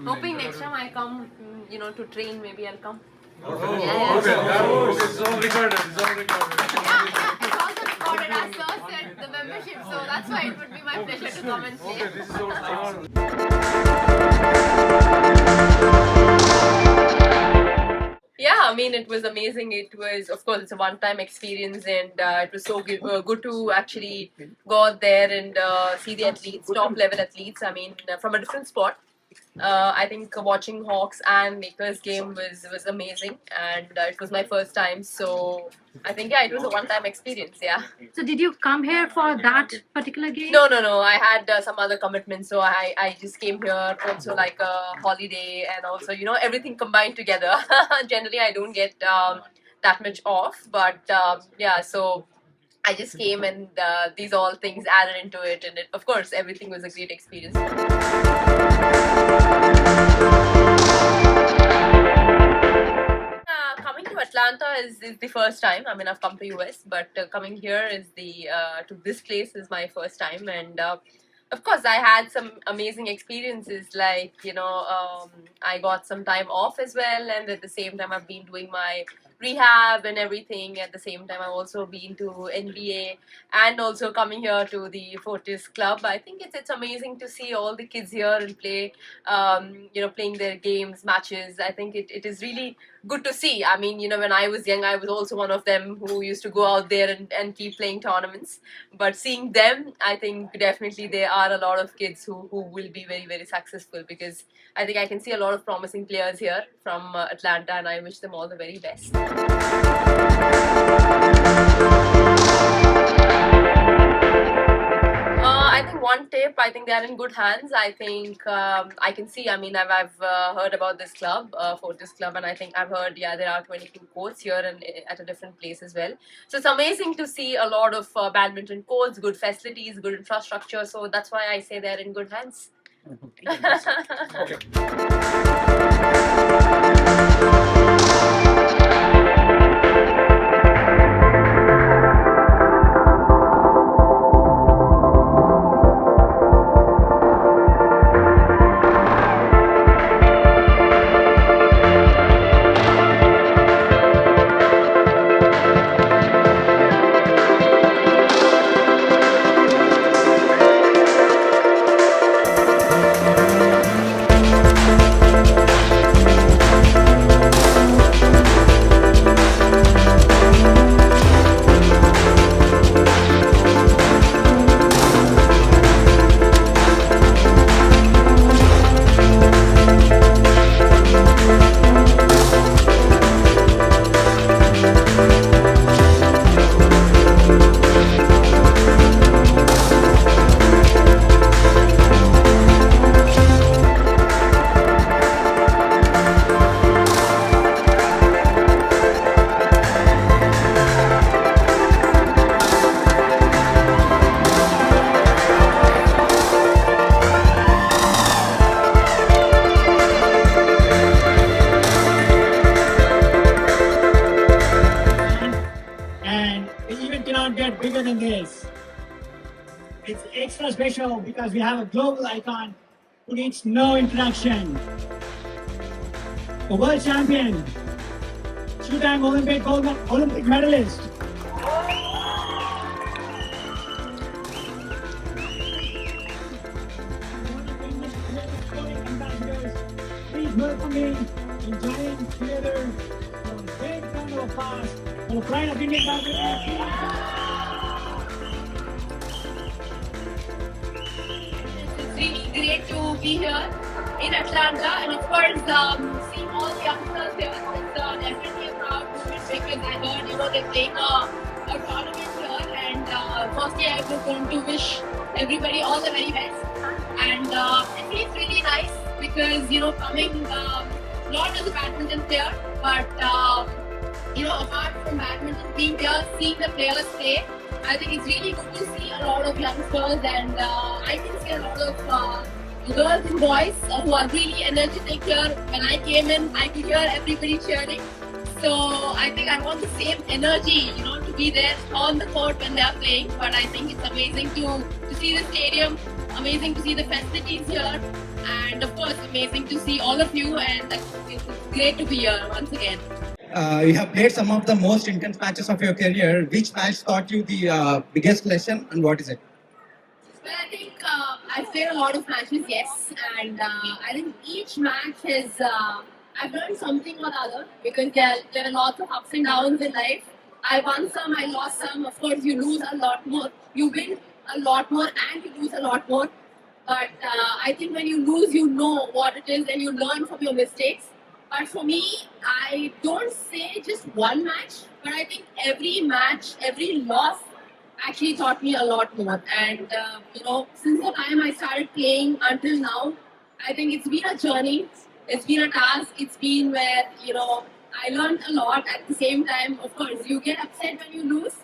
Hoping next time I come, to train, maybe I'll come. Okay. It's all recorded. It's also recorded, as Sir said, the membership, so that's why it would be my pleasure to come and play. This is all. Yeah, it was amazing. It was, of course, it's a one-time experience, and it was so good to actually go out there and see the athletes, top-level athletes. From a different spot. I think watching Hawks and Lakers game was amazing, and it was my first time. So I think it was a one-time experience. Yeah. So did you come here for that particular game? No. I had some other commitments, so I just came here also like a holiday, and also everything combined together. Generally, I don't get that much off, but yeah. So I just came, and these all things added into it, and of course, everything was a great experience. Coming to Atlanta is the first time. I've come to US, but coming here is to this place is my first time, and of course, I had some amazing experiences. Like I got some time off as well, and at the same time, I've been doing my rehab and everything. At the same time, I've also been to NBA and also coming here to the Fortius Club. I think it's amazing to see all the kids here and play, playing their games, matches. I think it is really good to see. When I was young, I was also one of them who used to go out there and keep playing tournaments. But seeing them, I think definitely there are a lot of kids who will be very, very successful, because I think I can see a lot of promising players here from Atlanta, and I wish them all the very best. I think one tip, I think they are in good hands. I think I can see, I've heard about this club, Fortius Club, and I think I've heard, there are 22 courts here and at a different place as well. So it's amazing to see a lot of badminton courts, good facilities, good infrastructure. So that's why I say they're in good hands. Okay. Bigger than this. It's extra special because we have a global icon who needs no introduction. A world champion, two-time Olympic medalist. Please welcome me in giant theater for a big round of applause for the pride of Indian badminton. Really great to be here in Atlanta, and of course seeing all the youngsters here, it's definitely a proud moment, because I heard they're playing a tournament here, and firstly I was going to wish everybody all the very best, and it feels really nice because coming not as a badminton player, but apart from badminton, being here, seeing the players play, I think it's really good to see a lot of youngsters, and I can see a lot of girls and boys who are really energetic here. When I came in, I could hear everybody cheering. So I think I want the same energy, to be there on the court when they are playing. But I think it's amazing to see the stadium, amazing to see the facilities here, and of course, amazing to see all of you, and it's great to be here once again. You have played some of the most intense matches of your career. Which match taught you the biggest lesson, and what is it? Well, I think I've played a lot of matches, yes, and I think each match is I've learned something or other because there are lots of ups and downs in life. I won some, I lost some. Of course, you lose a lot more. You win a lot more, and you lose a lot more. But I think when you lose, you know what it is, and you learn from your mistakes. But for me, I don't say just one match, but I think every match, every loss actually taught me a lot more. And since the time I started playing until now, I think it's been a journey. It's been a task. It's been where I learned a lot. At the same time, of course, you get upset when you lose,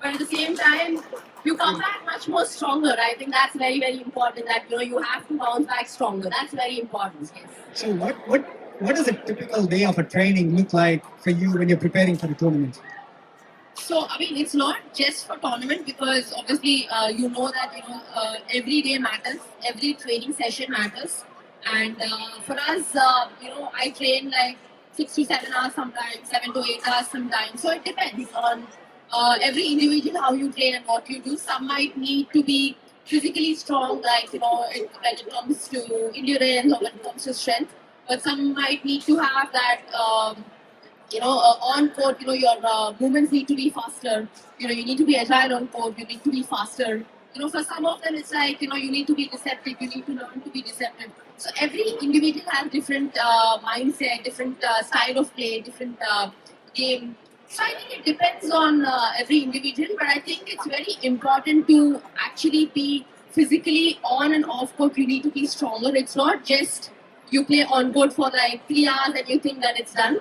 but at the same time, you come back much more stronger. I think that's very, very important. That you have to bounce back stronger. That's very important. Yes. So, what does a typical day of a training look like for you when you're preparing for the tournament? So, I mean, it's not just for tournament because obviously you know that every day matters, every training session matters, and for us, I train like 6 to 7 hours sometimes, 7 to 8 hours sometimes. So it depends on every individual how you train and what you do. Some might need to be physically strong, like when it comes to endurance or when it comes to strength, but some might need to have that. On court, your movements need to be faster. You need to be agile on court. You need to be faster. For some of them, it's like, you need to be deceptive. You need to learn to be deceptive. So every individual has different mindset, different style of play, different game. So I think it depends on every individual, but I think it's very important to actually be physically on and off court. You need to be stronger. It's not just you play on court for like 3 hours and you think that it's done,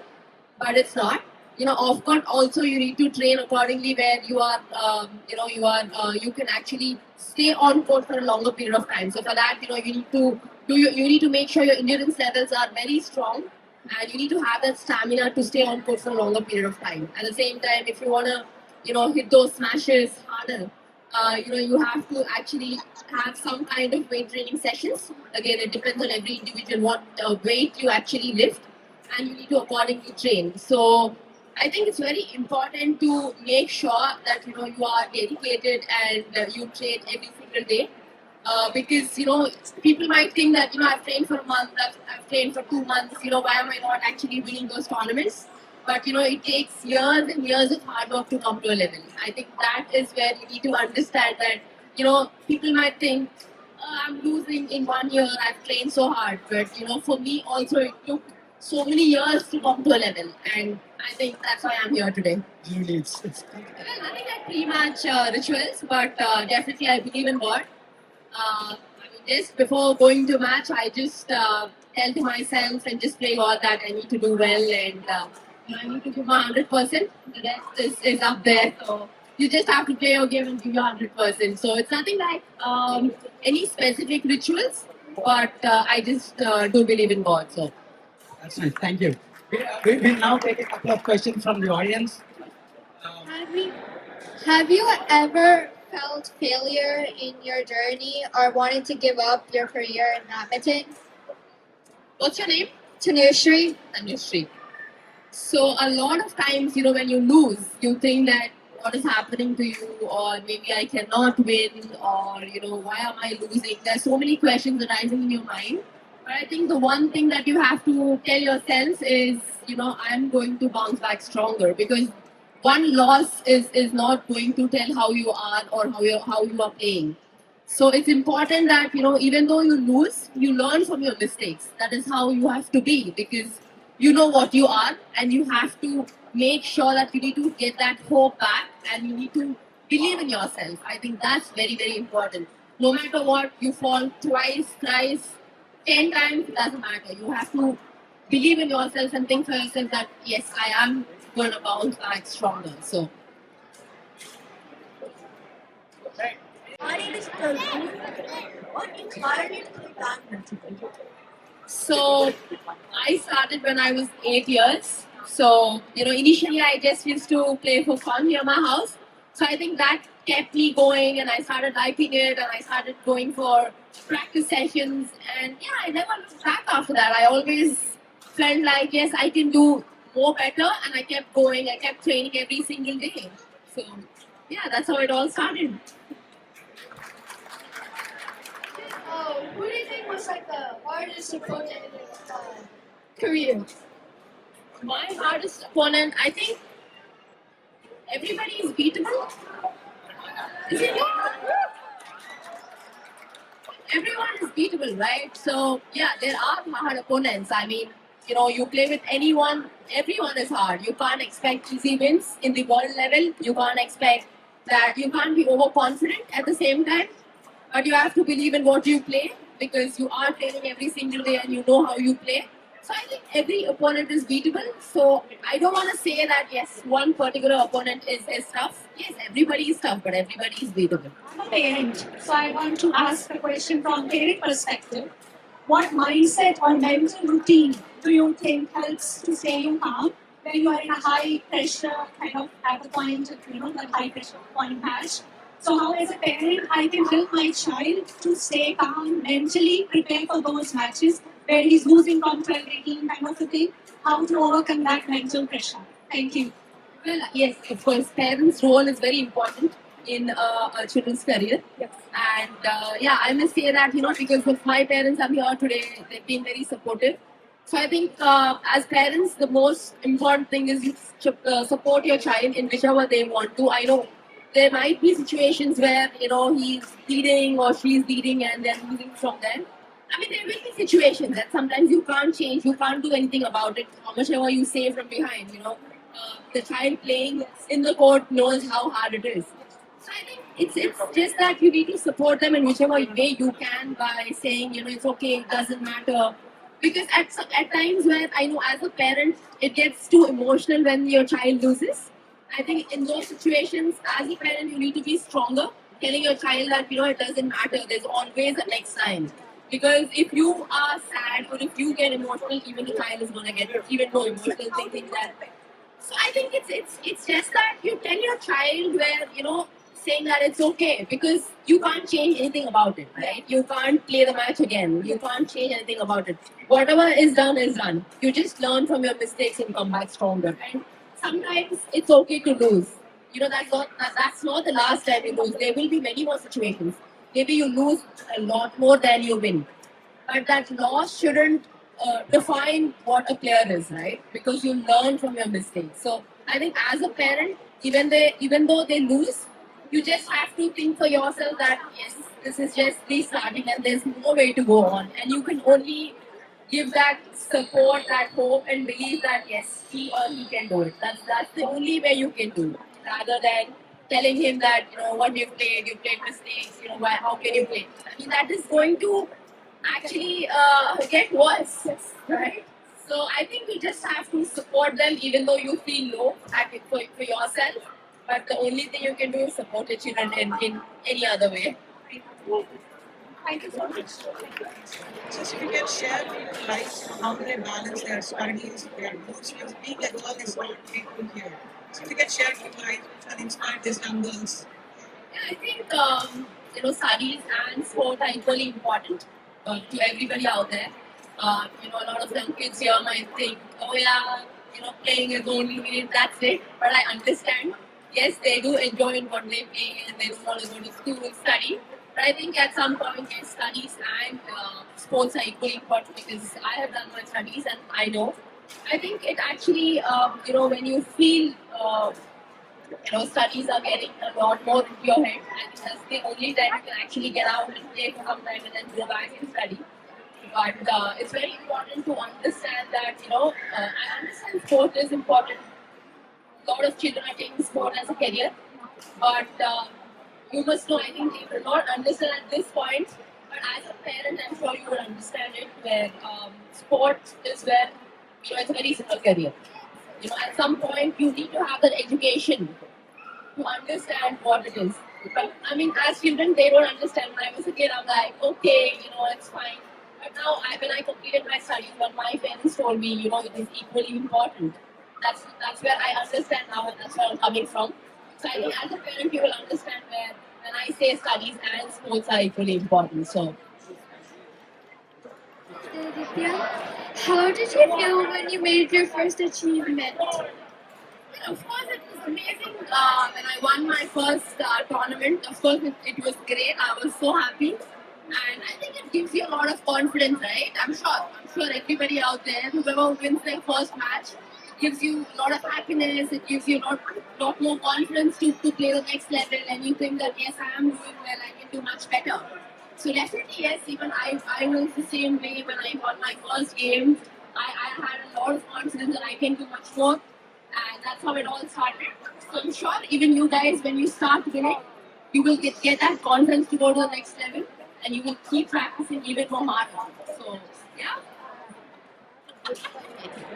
but it's not. Off court also you need to train accordingly where you are, you can actually stay on court for a longer period of time. So for that, you need to make sure your endurance levels are very strong, and you need to have that stamina to stay on court for a longer period of time. At the same time, if you want to, hit those smashes harder, you have to actually have some kind of weight training sessions. Again, it depends on every individual what weight you actually lift, and you need to accordingly train. So I think it's very important to make sure that you are dedicated and you train every single day. Because people might think that I've trained for a month, I've trained for 2 months. Why am I not actually winning those tournaments? But it takes years and years of hard work to come to a level. I think that is where you need to understand that people might think I'm losing in 1 year. I've trained so hard, but for me also it took so many years to come to a level, and I think that's why I'm here today. Really, Well, nothing like pre-match rituals, but definitely I believe in God. Just before going to match, I just tell to myself and just pray God that I need to do well, and I need to give my 100%. The rest is up there, so you just have to play your game and give your 100%. So it's nothing like any specific rituals, but I just do believe in God. So. That's nice. Thank you. We'll now take a couple of questions from the audience. Have you ever felt failure in your journey or wanted to give up your career in badminton? What's your name? Tanushree? Tanushree. So a lot of times, when you lose, you think that what is happening to you, or maybe I cannot win, or why am I losing? There's so many questions arising in your mind. But I think the one thing that you have to tell yourself is, I'm going to bounce back stronger, because one loss is not going to tell how you are or how you are playing. So it's important that even though you lose, you learn from your mistakes. That is how you have to be, because you know what you are, and you have to make sure that you need to get that hope back, and you need to believe in yourself. I think that's very, very important. No matter what, you fall twice, thrice, 10 times, it doesn't matter. You have to believe in yourself and think for yourself that yes, I am going to bounce back stronger. So. So I started when I was 8 years. So initially I just used to play for fun near my house. So I think that kept me going, and I started liking it, and I started going for practice sessions. And yeah, I never looked back after that. I always felt like, yes, I can do more better, and I kept going. I kept training every single day. So yeah, that's how it all started. Who do you think was like the hardest opponent in your Career. My hardest opponent, I think everybody is beatable. Is it not? Everyone is beatable, right? So yeah, there are hard opponents. I mean, you play with anyone, everyone is hard. You can't expect easy wins in the world level. You can't expect that. You can't be overconfident at the same time, but you have to believe in what you play because you are training every single day and you know how you play. So I think every opponent is beatable. So I don't want to say that yes, one particular opponent is tough. Yes, everybody is tough, but everybody is beatable. I'm a parent, so I want to ask a question from parent perspective. What mindset or mental routine do you think helps to stay you calm when you are in a high pressure kind of at the point of that high pressure point match? So how as a parent I can help my child to stay calm, mentally prepare for those matches where he's losing from 12, 18 kind of a thing, how to overcome that mental pressure. Thank you. Well, yes, of course, parents' role is very important in a children's career. Yes. And yeah, I must say that, because of my parents I'm here today, they've been very supportive. So I think as parents, the most important thing is you support your child in whichever they want to. I know there might be situations where, he's leading or she's leading and they're losing from them. I mean, there will be situations that sometimes you can't change, you can't do anything about it, how much ever you say from behind, the child playing in the court knows how hard it is. So I think it's just that you need to support them in whichever way you can by saying, it's okay, it doesn't matter. Because at times where I know as a parent, it gets too emotional when your child loses. I think in those situations, as a parent, you need to be stronger, telling your child that, it doesn't matter, there's always a next time. Because if you are sad or if you get emotional, even the child is going to get even more emotional thinking that. So I think it's just that you tell your child where saying that it's okay because you can't change anything about it, right? You can't play the match again. You can't change anything about it. Whatever is done is done. You just learn from your mistakes and come back stronger. And sometimes it's okay to lose. That's not the last time you lose. There will be many more situations. Maybe you lose a lot more than you win, but that loss shouldn't define what a player is, right? Because you learn from your mistakes. So I think as a parent, even though they lose, you just have to think for yourself that yes, this is just the starting and there's no way to go on, and you can only give that support, that hope, and believe that yes, he or he can do it. That's the only way you can do it, rather than telling him that what you played mistakes, why how can you play? I mean that is going to actually get worse, right? So I think you just have to support them even though you feel low at it for yourself. But the only thing you can do is support your children in any other way. Thank you so much. Just if you can share like how they balance their studies, their goals, because being a girl is not people here. So if you can share your life and inspire these young girls. Yeah, I think studies and sport are equally important to everybody out there. A lot of young kids here might think, oh yeah, playing is only that's it. But I understand. Yes, they do enjoy what they play and they don't want to go to school and study. But I think at some point, yes, studies and sports are equally important because I have done my studies and I know. I think it actually, when you feel studies are getting a lot more into your head. I think that's the only time you can actually get out and play for some time and then go back and study. But it's very important to understand that, I understand sport is important. A lot of children are taking sport as a career. But you must know, I think they will not understand at this point. But as a parent, I'm sure you will understand it, where sport is where, it's a very simple career. At some point, you need to have that education to understand what it is. But I mean, as children, they don't understand. When I was a kid, I'm like, okay, it's fine. But now, when I completed my studies, what my parents told me, it is equally important. That's where I understand now, and that's where I'm coming from. So I think as a parent, you will understand where when I say studies and sports are equally important. So Ditya, how did you feel when you made your first achievement? of course, it was amazing when I won my first tournament. Of course, it was great. I was so happy, and I think it gives you a lot of confidence, right? I'm sure everybody out there, whoever wins their first match, it gives you a lot of happiness. It gives you lot more confidence to play the next level, and you think that yes, I am doing well. I can do much better. So definitely yes. Even I was the same way when I won my first game. I had a lot of confidence that I can do much more, and that's how it all started. So I'm sure even you guys, when you start winning, you will get that confidence to go to the next level, and you will keep practicing even more harder. So yeah.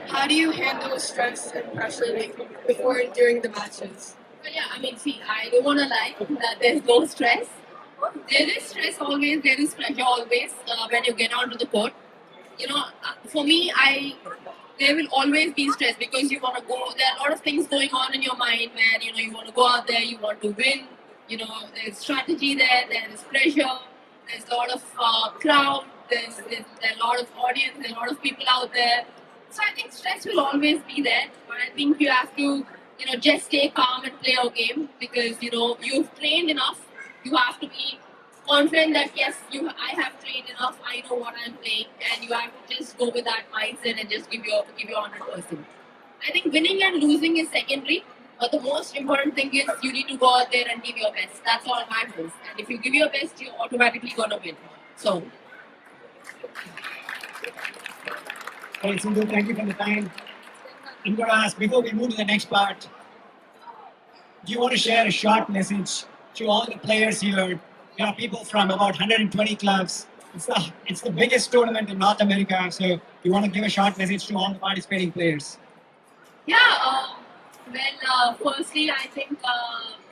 How do you handle stress and pressure before and during the matches? But yeah, I mean, see, I don't want to lie that there's no stress. There is stress always, there is pressure always when you get onto the court. For me, there will always be stress because you want to go. There are a lot of things going on in your mind where you want to go out there, you want to win. There's strategy there, there is pressure, there's a lot of crowd, there's a lot of audience, there are a lot of people out there. So I think stress will always be there, but I think you have to just stay calm and play your game because you've trained enough. You have to be confident that yes, I have trained enough. I know what I'm playing, and you have to just go with that mindset and just give your 100%. I think winning and losing is secondary, but the most important thing is you need to go out there and give your best. That's all matters. And if you give your best, you're automatically gonna win. So Hey, Sindhu, thank you for the time. I'm going to ask, before we move to the next part, do you want to share a short message to all the players here? People from about 120 clubs. It's the biggest tournament in North America, so you want to give a short message to all the participating players. yeah. Firstly, I think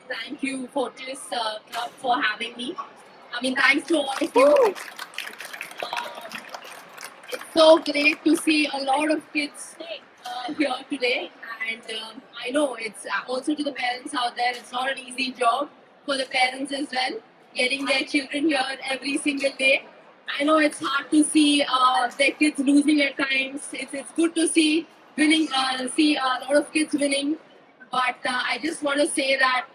thank you, Fortius Club, for having me. I mean, thanks to all of you. It's so great to see a lot of kids here today, and I know it's also to the parents out there. It's not an easy job for the parents as well, getting their children here every single day. I know it's hard to see their kids losing at times. It's good to see winning, see a lot of kids winning. But I just want to say that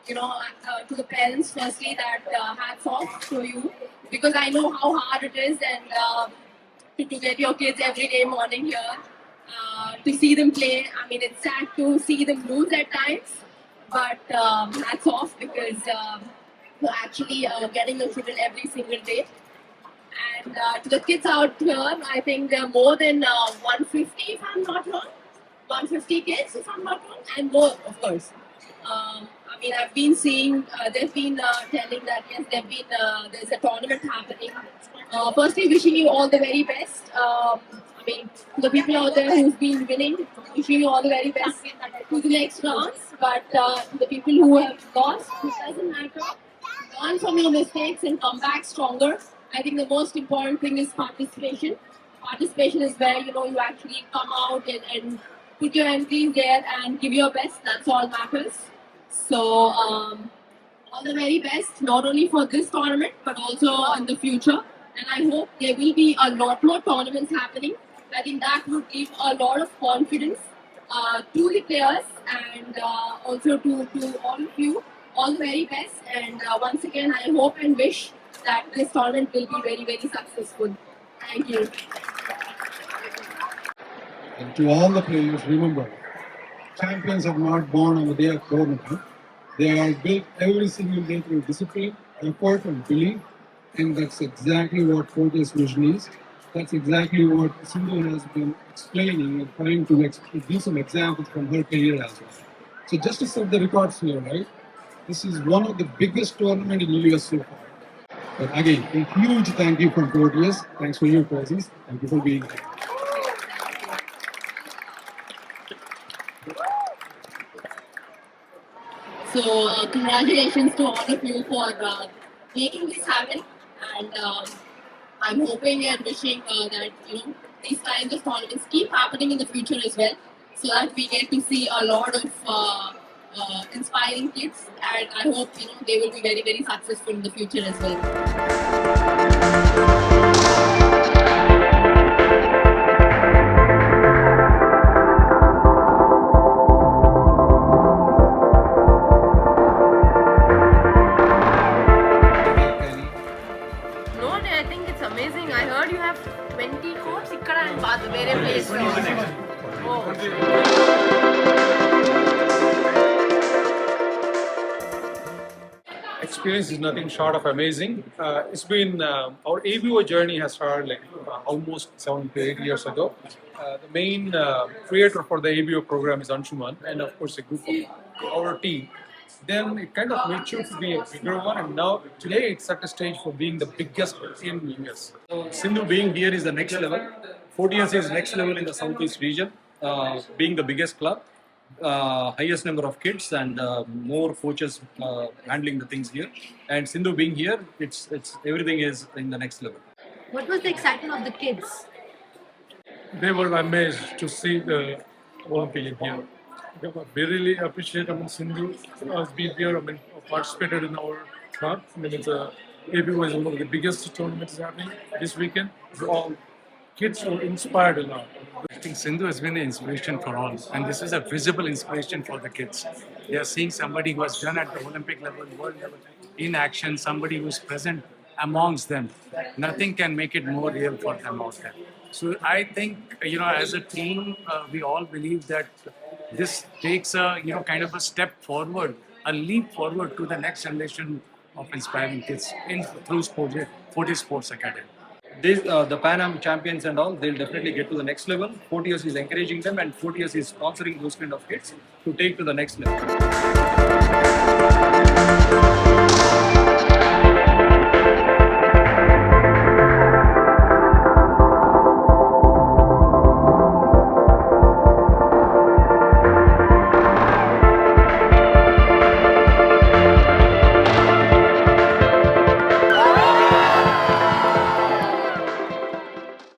to the parents, firstly, that hats off to you because I know how hard it is, and to get your kids every day morning here, to see them play. I mean, it's sad to see them lose at times, but hats off because you're actually getting them to win every single day. And to the kids out here, I think there are more than 150, if I'm not wrong. 150 kids, if I'm not wrong, and more, of course. I mean, I've been seeing, they've been telling that, yes, there's a tournament happening. Firstly, wishing you all the very best. I mean, to the people out there who's been winning, wishing you all the very best to the next rounds. But to the people who have lost, it doesn't matter. Learn from your mistakes and come back stronger. I think the most important thing is participation. Participation is where you actually come out and put your entries there and give your best. That's all matters. So all the very best, not only for this tournament but also in the future. And I hope there will be a lot more tournaments happening. I think that would give a lot of confidence to the players and also to all of you. All the very best. And once again, I hope and wish that this tournament will be very, very successful. Thank you. And to all the players, remember, champions are not born on the day of tournament. They are built every single day through discipline, effort, and belief. And that's exactly what Fortius vision is. That's exactly what Sindhu has been explaining and trying to give some examples from her career as well. So just to set the records here, right? This is one of the biggest tournaments in the US so far. But again, a huge thank you from Fortius. Thanks for your presence. Thank you for being here. So congratulations to all of you for making this happen. And I'm hoping and wishing that these kinds of tournaments keep happening in the future as well, so that we get to see a lot of inspiring kids, and I hope they will be very, very successful in the future as well. No, I think it's amazing. I heard you have 20 courts ikkada and baad mere place. Experience is nothing short of amazing. It's been our ABO journey has started like almost 7 to 8 years ago. The main creator for the ABO program is Anshuman, and of course a group of our team. Then it kind of matured to be a bigger one, and now today it's at a stage for being the biggest in US. So Sindhu being here is the next level. Fortius is next level in the Southeast region, being the biggest club. Highest number of kids and more coaches handling the things here. And Sindhu being here, it's everything is in the next level. What was the excitement of the kids? They were amazed to see the Olympic here. We really appreciate Sindhu has been here, participated in our club. It's ABO is one of the biggest tournaments happening this weekend. All kids were inspired a lot. I think Sindhu has been an inspiration for all, and this is a visible inspiration for the kids. They are seeing somebody who has done at the Olympic level, world level, in action, somebody who is present amongst them. Nothing can make it more real for them out there. So I think, as a team, we all believe that this takes a, kind of a step forward, a leap forward to the next generation of inspiring kids through Fortius Sports Academy. The Pan Am champions and all, they'll definitely get to the next level. Fortius is encouraging them, and Fortius is sponsoring those kind of kids to take to the next level.